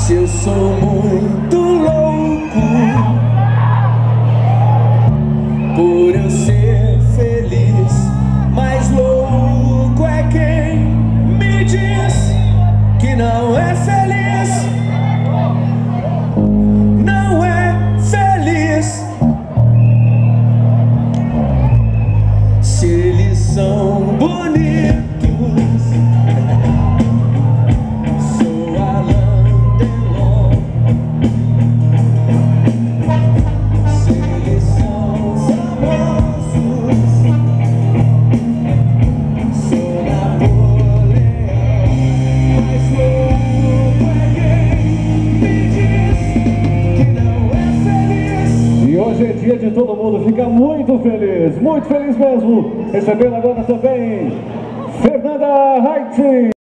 Se eu sou muito louco por eu ser feliz, mas louco é quem me diz que não é feliz, não é feliz. Se eles são bonitos, hoje é dia de todo mundo ficar muito feliz mesmo, recebendo agora também Fernanda Height.